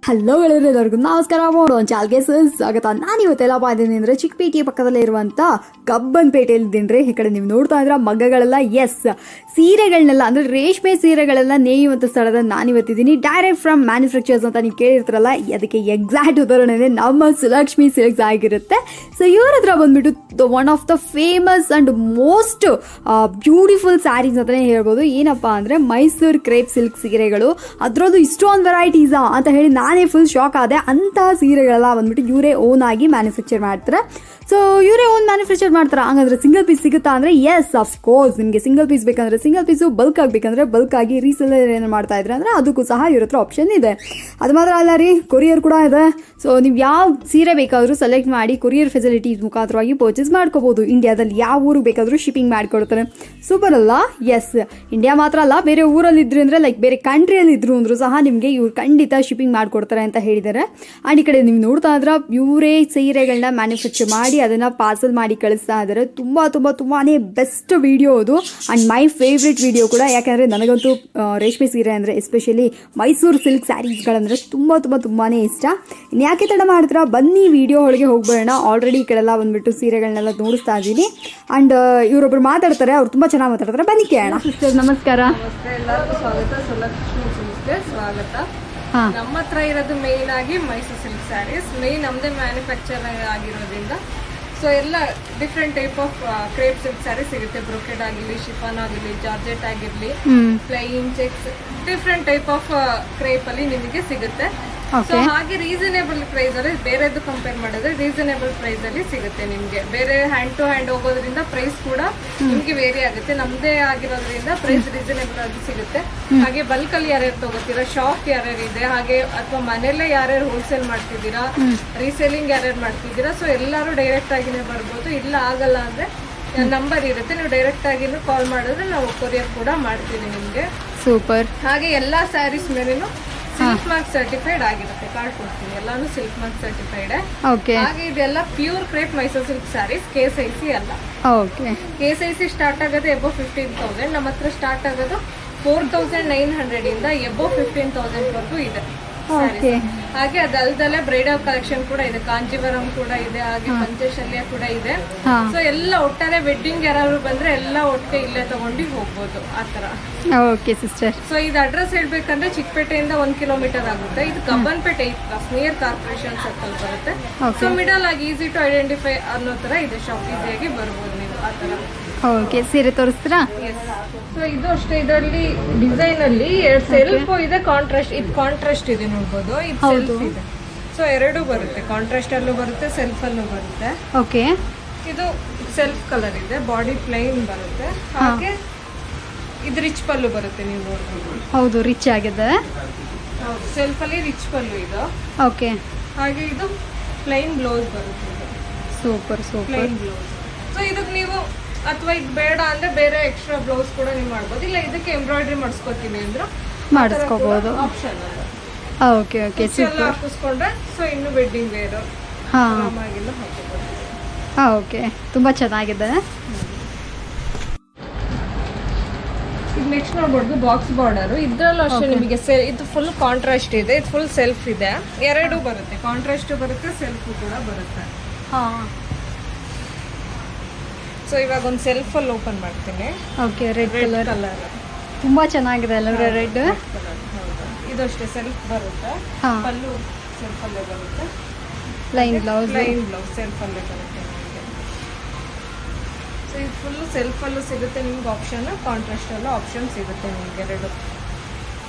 Hello ಎಲ್ಲರಿಗೂ ನಮಸ್ಕಾರ. ಮಾಡೋಣ ಚಾಲ್ಗೆ ಸ್ವಾಗತ. ನಾನು ಇವತ್ತೆಲ್ಲಪ್ಪ ಇದ್ದೀನಿ ಅಂದರೆ ಚಿಕ್ಕಪೇಟೆಯ ಪಕ್ಕದಲ್ಲೇ ಇರುವಂಥ ಕಬ್ಬನ್ಪೇಟೆಯಲ್ಲಿದ್ದೀನಿ ರೀ. ಈ ಕಡೆ ನೀವು ನೋಡ್ತಾ ಇದ್ರೆ ಮಗ್ಗಗಳೆಲ್ಲ ಸೀರೆಗಳನ್ನೆಲ್ಲ ಅಂದರೆ ರೇಷ್ಮೆ ಸೀರೆಗಳೆಲ್ಲ ನೇಯುವಂಥ ಸ್ಥಳದ ನಾನಿವತ್ತಿದ್ದೀನಿ. ಡೈರೆಕ್ಟ್ ಫ್ರಮ್ ಮ್ಯಾನುಫ್ಯಾಕ್ಚರ್ಸ್ ಅಂತ ನೀವು ಕೇಳಿರ್ತಾರಲ್ಲ, ಅದಕ್ಕೆ ಎಕ್ಸಾಕ್ಟ್ ಉದಾಹರಣೆ ನಮ್ಮ ಸುಲಕ್ಷ್ಮಿ ಸಿಲ್ಕ್ಸ್ ಆಗಿರುತ್ತೆ. ಸೊ ಇವ್ರ ಹತ್ರ ಬಂದ್ಬಿಟ್ಟು one of the famous and most beautiful saris ಅಂತಲೇ ಹೇಳ್ಬೋದು. ಏನಪ್ಪ ಅಂದರೆ ಮೈಸೂರು ಕ್ರೇಪ್ ಸಿಲ್ಕ್ ಸೀರೆಗಳು, ಅದರದ್ದು ಇಷ್ಟೊಂದು ವೆರೈಟೀಸಾ ಅಂತ ಹೇಳಿ ನಾನೇ ಫುಲ್ ಶಾಕ್ ಆದೆ. ಅಂತಹ ಸೀರೆಗಳೆಲ್ಲ ಬಂದ್ಬಿಟ್ಟು ಇವರೇ ಓನ್ ಆಗಿ ಮ್ಯಾನುಫ್ಯಾಕ್ಚರ್ ಮಾಡ್ತಾರೆ. ಸೊ ಇವರೇ ಓನ್ ಮ್ಯಾನುಫ್ಯಾಕ್ಚರ್ ಮಾಡ್ತಾರೆ. ಹಂಗಂದ್ರೆ ಸಿಂಗಲ್ ಪೀಸ್ ಸಿಗುತ್ತಾ ಅಂದರೆ ಎಸ್ ಆಫ್ ಕೋರ್ಸ್. ನಿಮಗೆ ಸಿಂಗಲ್ ಪೀಸ್ ಬೇಕಂದ್ರೆ ಸಿಂಗಲ್ ಪೀಸು, ಬಲ್ಕ್ ಆಗಬೇಕಂದ್ರೆ ಬಲ್ಕ್ ಆಗಿ ರೀಸೆಲ್ಲರ್ ಏನು ಮಾಡ್ತಾ ಇದ್ರೆ ಅಂದರೆ ಅದಕ್ಕೂ ಸಹ ಇವ್ರ ಹತ್ರ ಆಪ್ಷನ್ ಇದೆ. ಅದು ಮಾತ್ರ ಅಲ್ಲ ರೀ, ಕೊರಿಯರ್ ಕೂಡ ಇದೆ. ಸೊ ನೀವು ಯಾವ ಸೀರೆ ಬೇಕಾದರೂ ಸೆಲೆಕ್ಟ್ ಮಾಡಿ ಕೊರಿಯರ್ ಫೆಸಿಲಿಟೀಸ್ ಮುಖಾಂತರವಾಗಿ ಪರ್ಚೇಸ್ ಮಾಡ್ಕೋಬೋದು. ಇಂಡಿಯಾದಲ್ಲಿ ಯಾವ ಊರಿಗೆ ಬೇಕಾದರೂ ಶಿಪ್ಪಿಂಗ್ ಮಾಡಿಕೊಡ್ತಾರೆ. ಸೂಪರ್ ಅಲ್ಲ? ಎಸ್, ಇಂಡಿಯಾ ಮಾತ್ರ ಅಲ್ಲ, ಬೇರೆ ಊರಲ್ಲಿ ಇದ್ರು ಅಂದರೆ ಲೈಕ್ ಬೇರೆ ಕಂಟ್ರಿಯಲ್ಲಿ ಇದ್ರು ಅಂದರೂ ಸಹ ನಿಮಗೆ ಇವ್ರು ಖಂಡಿತ ಶಿಪ್ಪಿಂಗ್ ಮಾಡಿಕೊಡ್ತಾರೆ ಅಂತ ಹೇಳಿದ್ದಾರೆ. ಆ್ಯಂಡ್ ಈ ಕಡೆ ನೀವು ನೋಡ್ತಾ ಇದ್ರೆ ಇವರೇ ಸೀರೆಗಳನ್ನ ಮ್ಯಾನುಫ್ಯಾಕ್ಚರ್ ಮಾಡಿ ಅದನ್ನು ಪಾರ್ಸಲ್ ಮಾಡಿ ಕಳಿಸ್ತಾ ಇದ್ದಾರೆ. ತುಂಬಾ ಬೆಸ್ಟ್ ವಿಡಿಯೋ ಅದು, ಆ್ಯಂಡ್ ಮೈ ಫೇವ್ರೆಟ್ ವಿಡಿಯೋ ಕೂಡ. ಯಾಕೆಂದರೆ ನನಗಂತೂ ರೇಷ್ಮೆ ಸೀರೆ ಅಂದರೆ ಎಸ್ಪೆಷಲಿ ಮೈಸೂರು ಸಿಲ್ಕ್ ಸ್ಯಾರೀಸ್ಗಳಂದರೆ ತುಂಬಾ ಇಷ್ಟ. ಯಾಕೆ ತಡ ಮಾಡ್ತೀರಾ, ಬನ್ನಿ ವಿಡಿಯೋ ಒಳಗೆ ಹೋಗ್ಬೇಡ. ಆಲ್ರೆಡಿ ಈ ಕಡೆಲ್ಲ ಬಂದ್ಬಿಟ್ಟು ಸೀರೆಗಳನ್ನೆಲ್ಲ ನೋಡಿಸ್ತಾ ಇದ್ದೀನಿ. ಆ್ಯಂಡ್ ಇವರೊಬ್ರು ಮಾತಾಡ್ತಾರೆ, ಅವ್ರು ತುಂಬ ಚೆನ್ನಾಗಿ ಮಾತಾಡ್ತಾರೆ. ಬನ್ನಿ ಕೇಳೋಣ. ಸಿಸ್ಟರ್ ನಮಸ್ಕಾರ. ನಮಸ್ತೆ, ಎಲ್ಲರಿಗೂ ಸ್ವಾಗತ. ಸುಲಕ್ಷ್ಮಿ ಸಿಲ್ಕ್ಸ್ಗೆ ಸ್ವಾಗತ. ನಮ್ಮ ಹತ್ರ ಇರೋದು ಮೇನ್ ಆಗಿ ಮೈಸೂರು ಸಿಲ್ಕ್ ಸ್ಯಾರೀಸ್. ಮೇನ್ ನಮ್ಮದೇ ಮ್ಯಾನುಫ್ಯಾಕ್ಚರ್ ಆಗಿರೋದ್ರಿಂದ ಸೊ ಎಲ್ಲ different type of crepe silk sari ಸಿಗುತ್ತೆ. ಬ್ರೊಕೆಡ್ ಆಗಿರಲಿ, ಶಿಫಾನ್ ಆಗಿರಲಿ, ಜಾರ್ಜೆಟ್ ಆಗಿರಲಿ, plain cheques, different type of crepe ಅಲ್ಲಿ ನಿಮಗೆ ಸಿಗುತ್ತೆ. ಸೊ ಹಾಗೆ ರೀಸನೇಬಲ್ ಪ್ರೈಸ್ ಅಲ್ಲಿ ಬೇರೆದು ಕಂಪೇರ್ ಮಾಡಿದ್ರೆ ರೀಸನೇಬಲ್ ಪ್ರೈಸ್ ಅಲ್ಲಿ ಸಿಗುತ್ತೆ ನಿಮ್ಗೆ. ಬೇರೆ ಹ್ಯಾಂಡ್ ಟು ಹ್ಯಾಂಡ್ ಹೋಗೋದ್ರಿಂದ ಪ್ರೈಸ್ ಕೂಡ ನಿಮ್ಗೆ ವೇರಿ ಆಗುತ್ತೆ. ನಮ್ದೇ ಆಗಿರೋದ್ರಿಂದ ಪ್ರೈಸ್ ರೀಸನೇಬಲ್ ಆಗಿ ಸಿಗುತ್ತೆ. ಹಾಗೆ ಬಲ್ಕ್ ಅಲ್ಲಿ ಯಾರ್ಯಾರು ತಗೋತೀರಾ, ಶಾಪ್ ಯಾರ್ಯಾರು ಇದೆ, ಹಾಗೆ ಅಥವಾ ಮನೆಯಲ್ಲೇ ಯಾರ್ಯಾರು ಹೋಲ್ಸೇಲ್ ಮಾಡ್ತಿದ್ದೀರಾ, ರೀಸೇಲಿಂಗ್ ಯಾರ್ಯಾರು ಮಾಡ್ತಿದ್ದೀರಾ, ಸೊ ಎಲ್ಲರೂ ಡೈರೆಕ್ಟ್ ಆಗಿನೇ ಬರ್ಬೋದು. ಇಲ್ಲ ಆಗಲ್ಲ ಅಂದ್ರೆ ನಂಬರ್ ಇರುತ್ತೆ, ನೀವು ಡೈರೆಕ್ಟ್ ಆಗಿನೂ ಕಾಲ್ ಮಾಡಿದ್ರೆ ನಾವು ಕೊರಿಯರ್ ಕೂಡ ಮಾಡ್ತೀವಿ ನಿಮ್ಗೆ. ಸೂಪರ್. ಹಾಗೆ ಎಲ್ಲಾ ಸ್ಯಾರೀಸ್ ಮೇಲೇನು ಸಿಲ್ಕ್ ಮಾರ್ಕ್ ಸರ್ಟಿಫೈಡ್ ಆಗಿರುತ್ತೆ. ಕಾರ್ಡ್ ಕೊಡ್ತೀನಿ, ಎಲ್ಲಾನು ಸಿಲ್ಕ್ ಮಾರ್ಕ್ ಸರ್ಟಿಫೈಡ್. ಹಾಗೆ ಇದೆಲ್ಲ pure crepe Mysuru silk saris, KSIC ಅಲ್ಲ. KSIC ಸ್ಟಾರ್ಟ್ ಆಗೋದು ಎಬೋ 15,000. ನಮ್ಮ ಹತ್ರ ಸ್ಟಾರ್ಟ್ ಆಗೋದು 4,900 ಇಂದ ಎಬೋ 15,000 ವರೆಗೂ ಇದೆ. ಹಾಗೆ ಅದಲ್ದಲ್ಲೇ ಬ್ರೈಡಲ್ ಕಲೆಕ್ಷನ್ ಕೂಡ ಇದೆ, ಕಾಂಜೀವರಂ ಕೂಡ ಇದೆ, ಹಾಗೆ ಪಂಚಶಲ್ಯ ಕೂಡ ಇದೆ. ಸೊ ಎಲ್ಲ ಒಟ್ಟಾರೆ ವೆಡ್ಡಿಂಗ್ ಯಾರಾದ್ರು ಬಂದ್ರೆ ಎಲ್ಲ ಒಟ್ಟಿಗೆ ಇಲ್ಲೇ ತಗೊಂಡು ಹೋಗ್ಬೋದು, ಆತರ. Okay sister. ಸೊ ಇದು ಅಡ್ರೆಸ್ ಹೇಳ್ಬೇಕಂದ್ರೆ ಚಿಕ್ಕಪೇಟೆಯಿಂದ 1 ಕಿಲೋಮೀಟರ್ ಆಗುತ್ತೆ. ಇದು ಕಬ್ಬನ್ಪೇಟೆ ನಿಯರ್ ಕಾರ್ಪೊರೇಷನ್ ಸರ್ಕಲ್ ಬರುತ್ತೆ. ಸೊ ಮಿಡಲ್ ಆಗಿ ಈಸಿ ಟು ಐಡೆಂಟಿಫೈ ಅನ್ನೋ ತರ ಇದೆ ಶಾಪ್, ಈಸಿಯಾಗಿ ಬರ್ಬೋದು ನೀವು ಆತರ. ಓಕೆ, ಸೀರೆ ತೋರಿಸ್ತೀರಾ? ಸೊ ಇದು ಅಷ್ಟೇ, ಇದರಲ್ಲಿ ಡಿಸೈನ್ ಅಲ್ಲಿ ಸೆಲ್ಫ್ ಇದೆ, ಕಾಂಟ್ರಾಸ್ಟ್. ಇದು ಕಾಂಟ್ರಾಸ್ಟ್ ಇದೆ ನೋಡ್ಬೋದು, ಇದು ಸೆಲ್ಫ್ ಇದೆ. ಸೊ ಎರಡು ಬರುತ್ತೆ, ಕಾಂಟ್ರಾಸ್ಟ್ ಅಲ್ಲೂ ಬರುತ್ತೆ, ಸೆಲ್ಫ್ ಅಲ್ಲೂ ಬರುತ್ತೆ. ಓಕೆ, ಇದು ಸೆಲ್ಫ್ ಕಲರ್ ಇದೆ, ಬಾಡಿ ಪ್ಲೈನ್ ಬರುತ್ತೆ. ಹಾಗೆ ಇದು ರಿಚ್ ಪಲ್ಲು ಬರುತ್ತೆ, ನೀವು ನೋಡ್ಬೋದು. ಹೌದು, ರಿಚ್ ಆಗಿದೆ. ಹೌದು, ಸೆಲ್ಫ್ ಅಲ್ಲಿ ರಿಚ್ ಪಲ್ಲು ಇದು. ಓಕೆ, ಹಾಗೆ ಇದು ಪ್ಲೈನ್ ಬ್ಲೌಸ್ ಬರುತ್ತೆ. Super plain blouse. ಸೊ ಇದಕ್ಕೆ ನೀವು ಅಥವಾ ಇದು ಬೇಡ ಅಂದ್ರೆ ಬೇರೆ ಎಕ್ಸ್ಟ್ರಾ ಬ್ಲೌಸ್ ಕೂಡ ನೀವು ಮಾಡ್ಬೋದು. ಇಲ್ಲ ಇದಕ್ಕೆ ಎಂಬ್ರಾಯ್ಡ್ರಿ ಮಾಡಿಸ್ಕೊತೀನಿ ಅಂದ್ರೆ ಮಾಡಿಸ್ಕೋಬಹುದು, ಆಪ್ಷನ್ ಅದು. ಓಕೆ ಓಕೆ, ಎಲ್ಲ ಹಾಕಿಸ್ಕೊಂಡ್ರೆ ಸೊ ಇನ್ನು ವೆಡ್ಡಿಂಗ್ ವೇರ್ ಆರಾಮಾಗಿಲ್ಲ ಹಾಕೋಬಹುದು. ಓಕೆ, ತುಂಬಾ ಚೆನ್ನಾಗಿದೆ. ಈಗ ನೆಕ್ಸ್ಟ್ ನೋಡ್ಬೋದು ಬಾಕ್ಸ್ ಬಾರ್ಡರ್. ಇದ್ರಲ್ಲೂ ಅಷ್ಟೇ ನಿಮಗೆ ಇದು ಫುಲ್ ಕಾಂಟ್ರಾಸ್ಟ್ ಇದೆ, ಇದು ಫುಲ್ ಸೆಲ್ಫ್ ಇದೆ. ಎರಡು ಬರುತ್ತೆ, ಕಾಂಟ್ರಾಸ್ಟ್ ಬರುತ್ತೆ, ಸೆಲ್ಫ್ ಕೂಡ ಬರುತ್ತೆ. ಸೊ ಇವಾಗ ಒಂದು ಸೆಲ್ಫ್ ಅಲ್ಲಿ ಓಪನ್ ಮಾಡ್ತೀನಿ. ಓಕೆ, ರೆಡ್ ಕಲರ್ ಕಲರ್ ತುಂಬಾ ಚೆನ್ನಾಗಿದೆ ಅಲ್ಲ ರೆಡ್. ಇದು ಅಷ್ಟೇ ಸೆಲ್ಫ್ ಬರುತ್ತೆ, ಪಲ್ಲು ಸೆಲ್ಫ್ ಅಲ್ಲೇ ಬರುತ್ತೆ, ಪ್ಲೈನ್ ಬ್ಲೌಸ್ ಸೆಲ್ಫ್ ಅಲ್ಲೇ ಬರುತ್ತೆ ನಿಮಗೆ. ಸೊ ಇದು ಫುಲ್ ಸೆಲ್ಫ್ ಅಲ್ಲೂ ಸಿಗುತ್ತೆ ನಿಮ್ಗೆ ಆಪ್ಷನ್, ಕಾಂಟ್ರಾಸ್ಟ್ ಅಲ್ಲೂ ಆಪ್ಷನ್ ಸಿಗುತ್ತೆ ನಿಮ್ಗೆ ಎರಡು.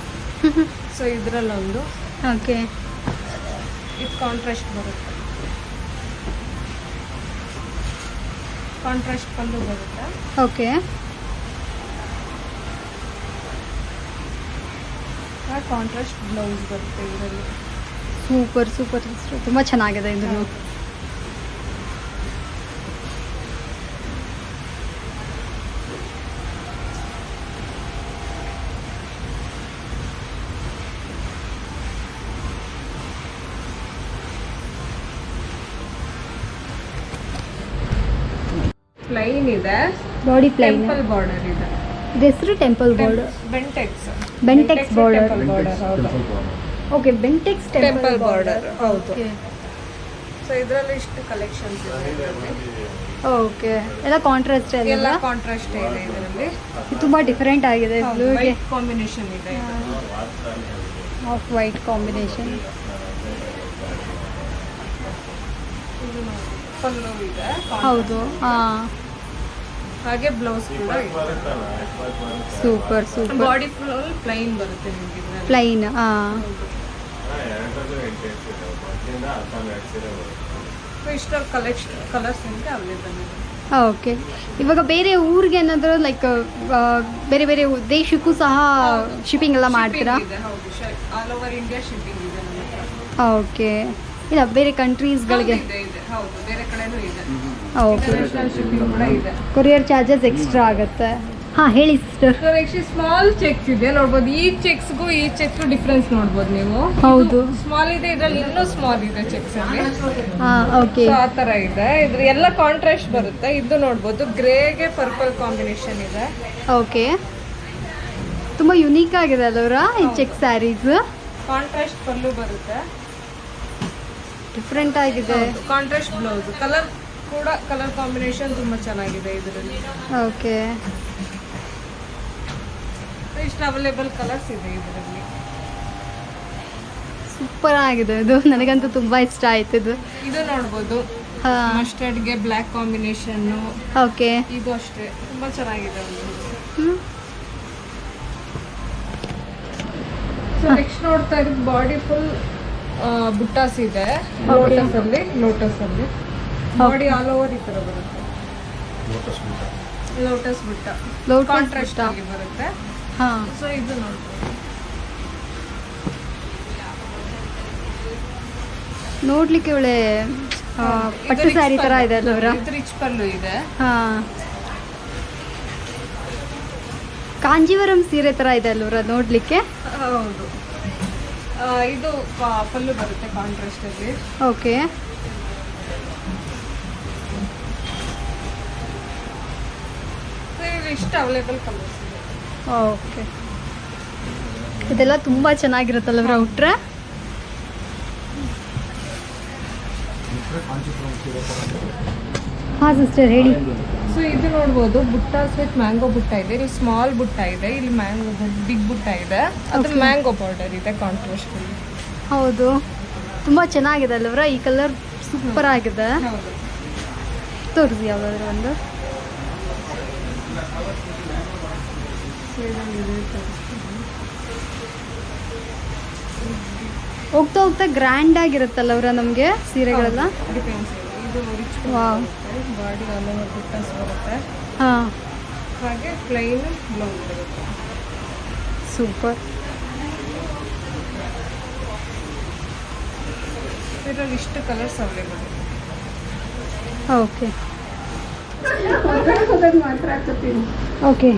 ಸೊ ಇದ್ರಲ್ಲೊಂದು ಓಕೆ, ಇದು ಕಾಂಟ್ರಾಸ್ಟ್ ಬರುತ್ತೆ, ಕಾಂಟ್ರಾಸ್ಟ್ ಪಲ್ಲು ಬರುತ್ತೆ. ಓಕೆ, ಕಾಂಟ್ರಾಸ್ಟ್ ಬ್ಲೌಸ್ ಬರುತ್ತೆ ಇದರಲ್ಲಿ. ಸೂಪರ್ ಸೂಪರ್, ತುಂಬಾ ಚೆನ್ನಾಗಿದೆ ಇದು. ಪ್ಲೈನ್ ಇದೆ, ಬಾಡಿ ಪ್ಲೈನ್, ಟೆಂಪಲ್ ಬಾರ್ಡರ್ ಇದೆ. ಹೆಸರು temple border, Bentex border. Border. ಹೌದು, ಓಕೆ ಬೆಂಟೆಕ್ಸ್ ಟೆಂಪಲ್ ಬಾರ್ಡರ್. ಹೌದು. ಸೊ ಇದರಲ್ಲಿ ಇಷ್ಟು ಕಲೆಕ್ಷನ್ಸ್ ಇದೆ ಇದರಲ್ಲಿ. ಓಕೆ ಎಲ್ಲ ಕಾಂಟ್ರಾಸ್ಟ್ ಎಲ್ಲ ಕಾಂಟ್ರಾಸ್ಟ್ ಇದೆ ಇದರಲ್ಲಿ. ತುಂಬಾ ಡಿಫರೆಂಟ್ ಆಗಿದೆ. ಬ್ಲೂಗೆ ವೈಟ್ ಕಾಂಬಿನೇಷನ್ ಇದೆ. Off white combination. ಪಲ್ಲು ಇದೆ. ಹೌದು. ಹಾಗೆ ಬ್ಲೌಸ್ ಕೂಡ ಇದೆ. Super super. Body full plain ಬರುತ್ತೆ ನಿಮಗೆ. ಪ್ಲೈನ್. ಇಷ್ಟೊಂದು ಕಲರ್ಸ್ ನಿಮಗೆ ಅವೈಲೇಬಲ್ ಇದೆ. ಓಕೆ. ಇವಾಗ ಬೇರೆ ಊರಿಗೆ ಏನಾದರೂ ಲೈಕ್ ಬೇರೆ ಬೇರೆ ದೇಶಕ್ಕೂ ಸಹ ಶಿಪ್ಪಿಂಗ್ ಎಲ್ಲ ಮಾಡ್ತೀರಾ? ಹೌದು, ಆಲ್ ಓವರ್ ಇಂಡಿಯಾ ಶಿಪ್ಪಿಂಗ್ ಇದೆ ನಮ್ಮ ಹತ್ರ. ಓಕೆ. ಇಲ್ಲ ಬೇರೆ ಕಂಟ್ರೀಸ್ಗಳಿಗೆ? ಇದೆ. ಹೌದು, ಬೇರೆ ಕಡೆನೂ ಇದೆ. ಓಕೆ. ಶಿಪ್ಪಿಂಗ್ ಕೂಡ ಇದೆ. ಕೊರಿಯರ್ ಚಾರ್ಜಸ್ ಎಕ್ಸ್ಟ್ರಾ ಆಗುತ್ತೆ. ಹಾಂ ಹೇಳಿ sister. So next small cheques ಇದೆ ನೋಡ್ಬೋದು. ಈ ಚೆಕ್ಸ್ಗೂ ಡಿಫ್ರೆನ್ಸ್ ನೋಡ್ಬೋದು ನೀವು. ಹೌದು. ಸ್ಮಾಲ್ ಇದೆ, ಇದರಲ್ಲಿ ಇನ್ನೂ ಸ್ಮಾಲ್ ಇದೆ ಚೆಕ್ಸ್ ಅಲ್ಲಿ. ಓಕೆ. ಆ ತರ ಇದೆ. ಇದ್ರ ಎಲ್ಲ ಕಾಂಟ್ರಾಸ್ಟ್ ಬರುತ್ತೆ. ಇದು ನೋಡ್ಬೋದು, ಗ್ರೇಗೆ ಪರ್ಪಲ್ ಕಾಂಬಿನೇಷನ್ ಇದೆ. ಓಕೆ. ತುಂಬಾ ಯುನೀಕ್ ಆಗಿದೆ ಅಲ್ಲವರ ಈ ಚೆಕ್ ಸ್ಯಾರೀಸ್. ಕಾಂಟ್ರಾಸ್ಟ್ ಪಲ್ಲು ಬರುತ್ತೆ. ಡಿಫ್ರೆಂಟ್ ಆಗಿದೆ. Contrast blouse. ಕಲರ್ ಕಾಂಬಿನೇಷನ್ ತುಂಬಾ ಚೆನ್ನಾಗಿದೆ ಇದರಲ್ಲಿ. ಓಕೆ. ಇಷ್ಟು ಅವೈಲೇಬಲ್ ಕಲರ್ಸ್ ಇದೆ ಇದರಲ್ಲಿ. ಸೂಪರ್ ಆಗಿದೆ ಇದು. ನನಗಂತೂ ತುಂಬಾ ಇಷ್ಟ ಆಯ್ತು ಇದು. ಇದು ನೋಡ್ಬೋದು, ಮಸ್ಟರ್ಡ್ಗೆ ಬ್ಲ್ಯಾಕ್ ಕಾಂಬಿನೇಷನ್. ಓಕೆ. ಇದು ಅಷ್ಟೇ ತುಂಬಾ ಚೆನ್ನಾಗಿದೆ. ಸೊ ನೆಕ್ಸ್ಟ್ ನೋಡ್ತಾ ಇರೋದು ಬಾಡಿ ಫುಲ್ ಬುಟ್ಟಾಸ್ ಇದೆ. ಲೋಟಸ್ ಅಲ್ಲಿ ಬಾಡಿ ಆಲ್ ಓವರ್ ಈ ತರ ಬರುತ್ತೆ. ಲೋಟಸ್ ಬುಟ್ಟ ಕಾಂಟ್ರಾಸ್ಟ್ ಆಗಿ ಬರುತ್ತೆ. ಸೊ ಇದು ನೋಡ್ಬೋದು, ನೋಡ್ಲಿಕ್ಕೆ ಒಳ್ಳೆ ಪಟ್ಟು ಸ್ಯಾರಿ ತರ ಇದೆ ಅಲ್ಲವರ. ಇದು ರಿಚ್ ಪಲ್ಲು ಇದೆ. ಕಾಂಜೀವರಂ ಸೀರೆ ತರ ಇದೆ ಅಲ್ವರ ನೋಡ್ಲಿಕ್ಕೆ. ಹೌದು. ಇದು ಪಲ್ಲು ಬರುತ್ತೆ ಕಾಂಟ್ರಾಸ್ಟ್ ಅಲ್ಲಿ. ಓಕೆ. ಇಷ್ಟು ಅವೈಲೇಬಲ್ ಕಲರ್ಸ್ ಇದೆ. ಓಕೆ. ಇದೆಲ್ಲ ತುಂಬಾ ಚೆನ್ನಾಗಿರುತ್ತಲ್ವರ ಉಟ್ರೆ. ಹಾಂ ಸಿಸ್ಟರ್ ಹೇಳಿ. ಸೊ ಇದು ನೋಡ್ಬೋದು, ಬುಟ್ಟಾಸ್ ವಿತ್ ಮ್ಯಾಂಗೋ ಬುಟ್ಟ ಇದೆ. ಇಲ್ಲಿ ಸ್ಮಾಲ್ ಬುಟ್ಟ ಇದೆ, ಇಲ್ಲಿ ಮ್ಯಾಂಗೋ ಬಿಗ್ ಬುಟ್ಟ ಇದೆ. ಅದು ಮ್ಯಾಂಗೋ ಬಾರ್ಡರ್ ಇದೆ ಕಾಂಟ್ರಾಸ್ಟ್ ಅಲ್ಲಿ. ಹೌದು, ತುಂಬಾ ಚೆನ್ನಾಗಿದೆ ಅಲ್ವರ. ಈ ಕಲರ್ ಸೂಪರ್ ಆಗಿದೆ. ಹೌದು. ತೋರಿಸಿ ಯಾವ್ದಾದ್ರು ಒಂದು. ಹೋಗ್ತಾ ಹೋಗ್ತಾ ಗ್ರ್ಯಾಂಡ್ ಆಗಿರುತ್ತಲ್ಲವ್ರ ನಮಗೆ ಸೀರೆಗಳೆಲ್ಲ. ಡಿಪೆಂಡ್ಸ್. ಇದು rich wow. Body all over ಬುಟ್ಟಾಸ್ ಬರುತ್ತೆ. ಹಾಂ. ಹಾಗೆ ಪ್ಲೈನ್ ಬ್ಲೌಸ್ ಬರುತ್ತೆ. ಸೂಪರ್. ಇದರಲ್ಲಿ ಇಷ್ಟು ಕಲರ್ಸ್ ಅವೈಲೇಬಲ್ ಇದೆ. ಓಕೆ. ಓಕೆ.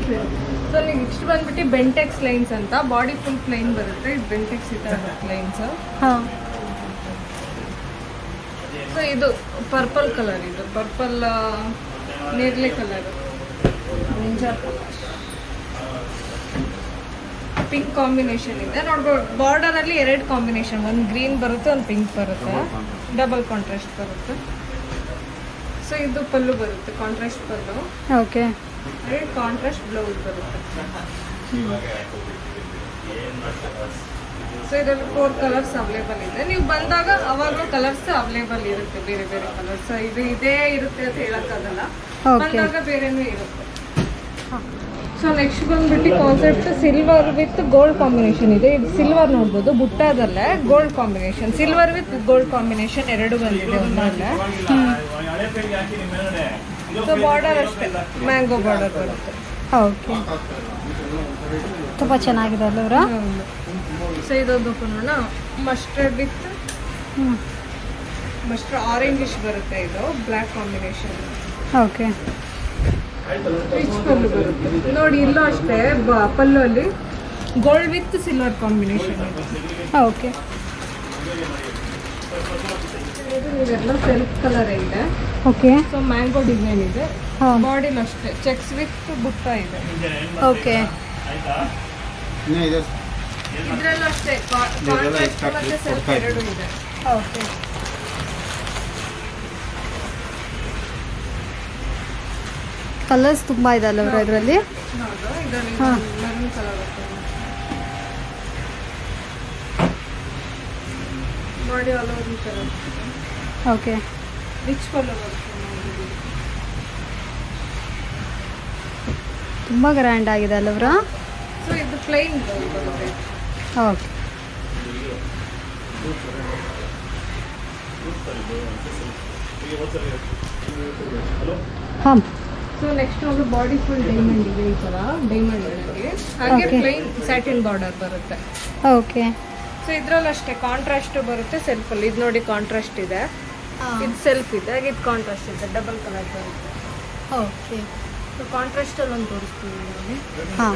ಸೊ ನೆಕ್ಸ್ಟ್ ಬಂದ್ಬಿಟ್ಟು ಬೆಂಟೆಕ್ಸ್ ಲೈನ್ಸ್ ಅಂತ. ಬಾಡಿ ಫುಲ್ ಪ್ಲೈನ್ ಬರುತ್ತೆ. ಇದು ಬೆಂಟೆಕ್ಸ್ ಈ ಥರ ಲೈನ್ಸ್. ಹಾಂ. ಸೊ ಇದು ಪರ್ಪಲ್ ಕಲರ್. ಇದು ಪರ್ಪಲ್ ನೇರಳೆ ಕಲರ್, ಪಿಂಕ್ ಕಾಂಬಿನೇಷನ್ ಇದೆ ನೋಡ್ಬೋದು. ಬಾರ್ಡರ್ ಅಲ್ಲಿ 2 ಕಾಂಬಿನೇಷನ್, ಒಂದು ಗ್ರೀನ್ ಬರುತ್ತೆ, ಒಂದು ಪಿಂಕ್ ಬರುತ್ತೆ. ಡಬಲ್ ಕಾಂಟ್ರಾಸ್ಟ್ ಬರುತ್ತೆ. ಸೊ ಇದು ಪಲ್ಲು ಬರುತ್ತೆ, ಕಾಂಟ್ರಾಸ್ಟ್ ಪಲ್ಲು. ಓಕೆ. ಕಾಂಟ್ರಾಸ್ಟ್ ಬ್ಲೌಸ್ ಬರುತ್ತೆ. ಸೊ ಇದರಲ್ಲಿ 4 ಕಲರ್ಸ್ ಅವೈಲೇಬಲ್ ಇದೆ. ನೀವು ಬಂದಾಗ ಅವಾಗ ಕಲರ್ಸ್ ಅವೈಲೇಬಲ್ ಇರುತ್ತೆ, ಬೇರೆ ಬೇರೆ ಕಲರ್ಸ್. ಇದು ಇದೇ ಇರುತ್ತೆ ಅಂತ ಹೇಳಕ್ಕಾಗಲ್ಲ, ಬಂದಾಗ ಬೇರೆನೂ ಇರುತ್ತೆ. ಸೊ ನೆಕ್ಸ್ಟ್ ಬಂದ್ಬಿಟ್ಟು concept silver with gold combination ಇದೆ. ಇದು ಸಿಲ್ವರ್ ನೋಡ್ಬೋದು, ಬುಟ್ಟಾದಲ್ಲೇ gold combination. Silver with gold combination 2 ಬಂದಿದೆ ಒಂದರಲ್ಲೇ. ಸೊ ಬಾರ್ಡರ್ ಅಷ್ಟೇ ಮ್ಯಾಂಗೋ ಬಾರ್ಡರ್ ಬರುತ್ತೆ. ಓಕೆ. ತುಂಬ ಚೆನ್ನಾಗಿದೆ ಅಲ್ಲವರ. ಸೊ ಇದೊಂದು ಪುನಃ ಮಸ್ಟರ್ಡ್ ವಿತ್ ಮಸ್ಟರ್ಡ್ ಆರೆಂಜಿಶ್ ಬರುತ್ತೆ. ಇದು black combination. Okay. Rich pallu ಬರುತ್ತೆ ನೋಡಿ. ಇಲ್ಲೂ ಅಷ್ಟೇ ಪಲ್ಲು ಅಲ್ಲಿ ಗೋಲ್ಡ್ ವಿತ್ ಸಿಲ್ವರ್ ಕಾಂಬಿನೇಷನ್ ಇದೆ. ಓಕೆ. ಇದೆಲ್ಲ ಸೆಲ್ಫ್ ಕಲರ್ ಇದೆ. ಓಕೆ. ಸೊ ಮ್ಯಾಂಗೋ ಡಿಸೈನ್ ಇದೆ. ಬಾಡಿಲಿ ಅಷ್ಟೇ ಚೆಕ್ಸ್ ವಿತ್ ಬುಟ್ಟ ಇದೆ. ಓಕೆ. ಇದ್ರಲ್ಲೂ ಅಷ್ಟೇ ಕಾಂಟ್ರಾಸ್ಟ್ ಮತ್ತೆ ಸೆಲ್ಫ್ ಎರಡು ಇದೆ. ಓಕೆ. ಕಲರ್ಸ್ ತುಂಬ ಇದೆ ಅಲ್ಲವ್ರ ಇದರಲ್ಲಿ? ಹೌದು, ಇದರಲ್ಲಿ ಹಾ. ಮೆರೂನ್ ಕಲರ್ ಬರ್ತದೆ. ಬಾಡಿ ಆಲ್ ಓವರ್ ಈ ಥರ ಓಕೆ. ರಿಚ್ ಪಲ್ಲು ಬರುತ್ತೆ. ತುಂಬ ಗ್ರ್ಯಾಂಡ್ ಆಗಿದೆ ಅಲ್ಲವ್ರ? ಸೊ ಇದು ಪ್ಲೈನ್ ಬರುತ್ತೆ. ಓಕೆ. ಹಾಂ. ಸೊ ನೆಕ್ಸ್ಟ್ ಒಂದು ಬಾಡಿ ಫುಲ್ ಡೈಮಂಡ್ ಇದೆ, ಈ ಥರ ಡೈಮಂಡ್ ಇದೆ. ಹಾಗೆ Okay. ಪ್ಲೈನ್ ಸ್ಯಾಟಿನ್ ಬಾರ್ಡರ್ ಬರುತ್ತೆ. ಓಕೆ. ಸೊ ಇದ್ರಲ್ಲಿ ಅಷ್ಟೇ ಕಾಂಟ್ರಾಸ್ಟ್ ಬರುತ್ತೆ ಸೆಲ್ಫಲ್ಲಿ. ಇದು ನೋಡಿ ಕಾಂಟ್ರಾಸ್ಟ್ ಇದೆ, ಇದು ಸೆಲ್ಫ್ ಇದೆ, ಹಾಗೆ ಇದು ಕಾಂಟ್ರಾಸ್ಟ್ ಇದೆ, ಡಬಲ್ ಕಲರ್ ಬರುತ್ತೆ. ಓಕೆ. ಸೊ ಕಾಂಟ್ರಾಸ್ಟಲ್ಲಿ ಒಂದು ತೋರಿಸ್ತೀವಿ ನೋಡಿ. ಹಾಂ.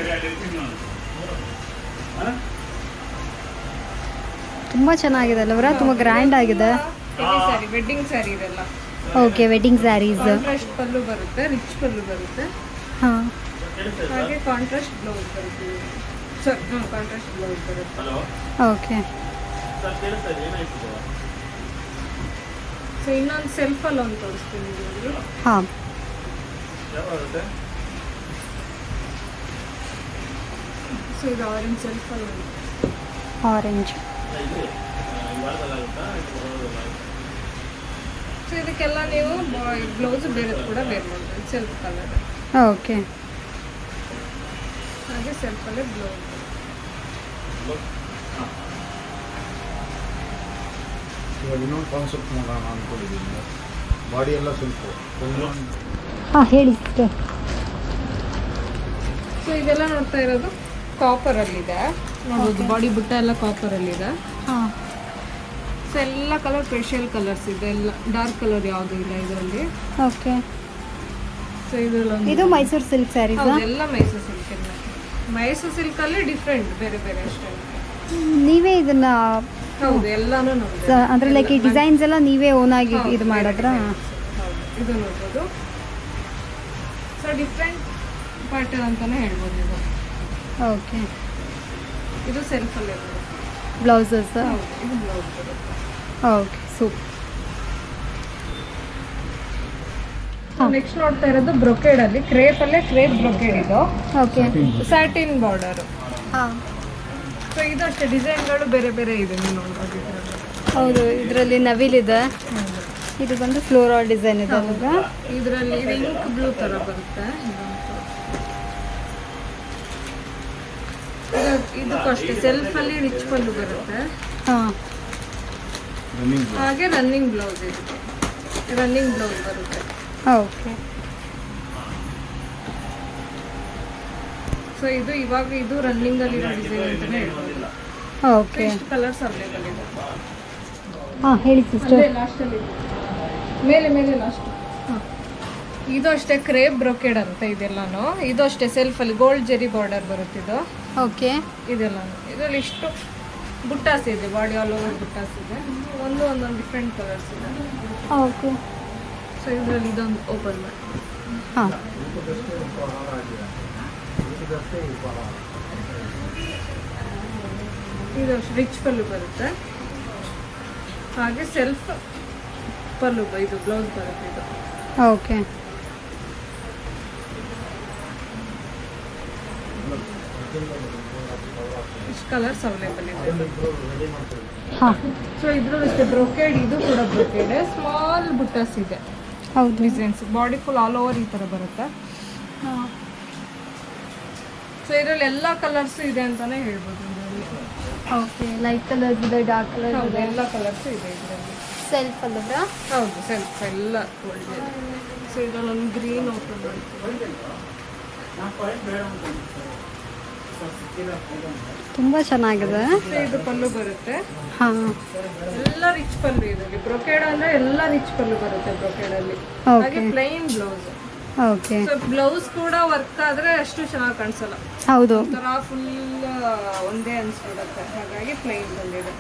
ತುಂಬ ಚೆನ್ನಾಗಿದೆ ಅಲ್ಲವ್ರ? ತುಂಬ ಗ್ರ್ಯಾಂಡ್ ಆಗಿದೆ. ಸ್ಯಾರಿ, ವೆಡ್ಡಿಂಗ್ ಸ್ಯಾರಿ ಇದೆಲ್ಲ. Okay, wedding saris. Contrast pallu ಬರುತ್ತೆ, ರಿಚ್ ಪಲ್ಲು ಬರುತ್ತೆ, ಹಾಂ. ಹಾಗೆ ಕಾಂಟ್ರಾಸ್ಟ್ ಬ್ಲೌಸ್ ಬರುತ್ತೆ. ಸರ್ ಕಾಂಟ್ರಾಸ್ಟ್ ಬ್ಲೌಸ್ ಬರುತ್ತೆ. ಓಕೆ. ಸೊ ಇನ್ನೊಂದು ಸೆಲ್ಫಲ್ಲಿ ಒಂದು ತೋರಿಸ್ತೀನಿ ನೋಡಿ. ಹಾಂ. ಸೊ ಇದು ಆರೆಂಜ್ ಸೆಲ್ಫಲ್ಲಿ ಆರೆಂಜ್. ಸೊ ಇದಕ್ಕೆಲ್ಲ ನೀವು ಬ್ಲೌಸ್ ಬೇರೆ ಕೂಡ ವೇರ್ ಮಾಡ್ಬೋದು. Self colour, okay. ಹಾಗೆ ಸೆಲ್ಫಲ್ಲೇ ಬ್ಲೌಸ್. ಇವಾಗ ಇನ್ನೊಂದು ಕಾನ್ಸೆಪ್ಟ್ ಮಾಡೋಣ ಅಂದ್ಕೊಂಡಿದ್ದೀನಿ. ಬಾಡಿ ಎಲ್ಲ ಸ್ವಲ್ಪ ಹಾಂ, ಹೇಳಿ ಸಿಸ್ಟರ್. ಸೊ ಇದೆಲ್ಲ ನೋಡ್ತಾ ಇರೋದು ಕಾಪರಲ್ಲಿದೆ ನೋಡೋದು. ಬಾಡಿ ಬುಟ್ಟ ಎಲ್ಲ ಕಾಪರಲ್ಲಿದೆ. ಹಾಂ. ಸೊ ಎಲ್ಲ ಕಲರ್ ಸ್ಪೆಷಲ್ ಕಲರ್ಸ್ ಇದೆ, ಎಲ್ಲ ಡಾರ್ಕ್ ಕಲರ್ ಯಾವುದು ಇಲ್ಲ ಇದರಲ್ಲಿ. ಓಕೆ. ಸೊ ಇದರಲ್ಲಿ ಇದು ಮೈಸೂರು ಸಿಲ್ಕ್ ಸ್ಯಾರೀಸ್? ಎಲ್ಲ ಮೈಸೂರು ಸಿಲ್ಕ್ ಇದೆ. ಮೈಸೂರು ಸಿಲ್ಕಲ್ಲಿ ಡಿಫ್ರೆಂಟ್ ಬೇರೆ ಬೇರೆ ಅಷ್ಟೇ. ನೀವೇ ಇದನ್ನ ಹೌದು, ಎಲ್ಲಾನು ನಮ್ದು. ಅಂದ್ರೆ ಲೈಕ್ ಈ ಡಿಸೈನ್ಸ್ ಎಲ್ಲ ನೀವೇ ಓನ್ ಆಗಿ ಇದು ಮಾಡಿದ್ರ? ಹೌದು, ಇದು ನೋಡ್ಬೋದು. ಸೊ ಡಿಫ್ರೆಂಟ್ ಪ್ಯಾಟರ್ನ್ ಅಂತಾನೆ ಹೇಳ್ಬೋದು ಇದು. ಓಕೆ. ಇದು ಸೆಲ್ಫಲ್ಲೇ ಬರುತ್ತೆ. ಬ್ಲೌಸಸ್? ಹೌದು, ಇದು ಬ್ಲೌಸ್ ಬರುತ್ತೆ. Okay, super. ನೆಕ್ಸ್ಟ್ ನೋಡ್ತಾ ಇರೋದು ಬ್ರೊಕೇಡ್ ಅಲ್ಲಿ, ಕ್ರೇಪ್ ಅಲ್ಲೇ ಕ್ರೇಪ್ ಬ್ರೊಕೇಡ್ ಇದು. ಓಕೆ. Satin border. ಹಾಂ. ಸೊ ಇದು ಅಷ್ಟೇ ಡಿಸೈನ್ಗಳು ಬೇರೆ ಬೇರೆ ಇದೆ, ನೀವು ನೋಡ್ಬೋದು ಇದರಲ್ಲಿ. ಹೌದು, ಇದರಲ್ಲಿ ನವಿಲಿದೆ. ಇದು ಬಂದು ಫ್ಲೋರಲ್ ಡಿಸೈನ್ ಇದೆ ಅಲ್ವಾ? ಇದರಲ್ಲಿ ಇದು ಇಂಕ್ ಬ್ಲೂ ತರ ಬರುತ್ತೆ. ಇದಕ್ಕೂ ಅಷ್ಟೇ ಸೆಲ್ಫಲ್ಲಿ ರಿಚ್ ಪಲ್ಲು ಬರುತ್ತೆ. ಹಾಂ. ಹಾಗೆ ರನ್ನಿಂಗ್ ಬ್ಲೌಸ್ ಇರುತ್ತೆ, ರನ್ನಿಂಗ್ ಬ್ಲೌಸ್ ಬರುತ್ತೆ. ಓಕೆ. ಸೊ ಇದು ಇವಾಗ ಇದು ರನ್ನಿಂಗ್ ಅಲ್ಲಿ ಇರೋ ಡಿಸೈನ್ ಅಂತಾನೆ ಹೇಳ್ಬೋದು. ಓಕೆ. ಎಷ್ಟು ಕಲರ್ಸ್ ಅವೈಲೇಬಲ್ ಇದೆ. ಹಾಂ, ಹೇಳಿ ಸಿಸ್ಟರ್. ಅಲ್ಲೇ ಲಾಸ್ಟಲ್ಲಿ ಮೇಲೆ ಮೇಲೆ ಲಾಸ್ಟ್. ಇದು ಅಷ್ಟೇ ಕ್ರೇಪ್ ಬ್ರೊಕೇಡ್ ಅಂತ ಇದೆಲ್ಲಾನು. ಇದು ಅಷ್ಟೇ ಸೆಲ್ಫಲ್ಲಿ ಗೋಲ್ಡ್ ಜೆರಿ ಬಾರ್ಡರ್ ಬರುತ್ತೆ ಇದು. ಓಕೆ. ಇದೆಲ್ಲಾನು ಇದರಲ್ಲಿ ಇಷ್ಟು ಬುಟ್ಟಾಸ್ ಇದೆ, ಬಾಡಿ ಆಲ್ ಓವರ್ ಬುಟ್ಟಾಸ್ ಇದೆ. ಒಂದೊಂದು ಡಿಫ್ರೆಂಟ್ ಕಲರ್ಸ್ ಇದೆ. ಓಕೆ. ಸೊ ಇದರಲ್ಲಿ ಇದೊಂದು ಓಪನ್ ಮಾಡಿ. ಹಾಂ. ಇದು ರಿಚ್ ಪಲ್ಲು ಬರುತ್ತೆ, ಹಾಗೆ ಸೆಲ್ಫ್ ಪಲ್ಲು ಇದು ಬ್ಲೌಸ್ ಬರುತ್ತೆ ಇದು. ಓಕೆ. ಇಷ್ಟು ಕಲರ್ಸ್ ಅವೈಲೇಬಲ್ ಇದೆ. ಹಾಂ. ಸೊ ಇದ್ರಲ್ಲಿ ಅಷ್ಟೇ ಬ್ರೊಕೇಡ್, ಇದು ಕೂಡ ಬ್ರೊಕೇಡ್ ಸ್ಮಾಲ್ ಬುಟ್ಟಾಸ್ ಇದೆ. ಹೌದು. Designs body full all over ಈ ಥರ ಬರುತ್ತೆ. ಹಾಂ. ಸೊ ಇದರಲ್ಲಿ ಎಲ್ಲ ಕಲರ್ಸ್ ಇದೆ ಅಂತಾನೆ ಹೇಳ್ಬೋದು ಇದರಲ್ಲಿ. ಓಕೆ. ಲೈಟ್ ಕಲರ್ಸ್ ಇದೆ, ಡಾರ್ಕ್ ಕಲರ್ಸ್ ಹೌದು, ಇದೆ. ಎಲ್ಲ ಕಲರ್ಸ್ ಇದೆ ಇದರಲ್ಲಿ. ಸೆಲ್ಫ್ ಅಲ್ಲವ್ರಾ? ಹೌದು, ಸೆಲ್ಫ್ ಎಲ್ಲ ಒಳ್ಳೆ. ಸೊ ಇದರಲ್ಲಿ ಒಂದು ಗ್ರೀನ್ ಓಪನ್ ಮಾಡ್ತೀವಿ. ತುಂಬ ಚೆನ್ನಾಗಿದೆ. ಸೊ ಇದು ಪಲ್ಲು ಬರುತ್ತೆ. ಹಾಂ. ಎಲ್ಲ ರಿಚ್ ಪಲ್ಲು ಇದರಲ್ಲಿ. ಬ್ರೊಕೇಡ್ ಅಂದ್ರೆ ಎಲ್ಲ ರಿಚ್ ಪಲ್ಲು ಬರುತ್ತೆ ಬ್ರೊಕೇಡ್ ಅಲ್ಲಿ. Okay. ಹಾಗೆ plain blouse. Okay. So blouse ಕೂಡ ವರ್ಕ್ ಆದ್ರೆ ಅಷ್ಟು ಚೆನ್ನಾಗಿ ಕಾಣಿಸಲ್ಲ, ಹೌದು. ಒಂಥರ ಫುಲ್ ಒಂದೇ ಅನ್ಸ್ಬಿಡುತ್ತೆ. ಹಾಗಾಗಿ ಪ್ಲೈನ್ ಬಂದಿದೆ.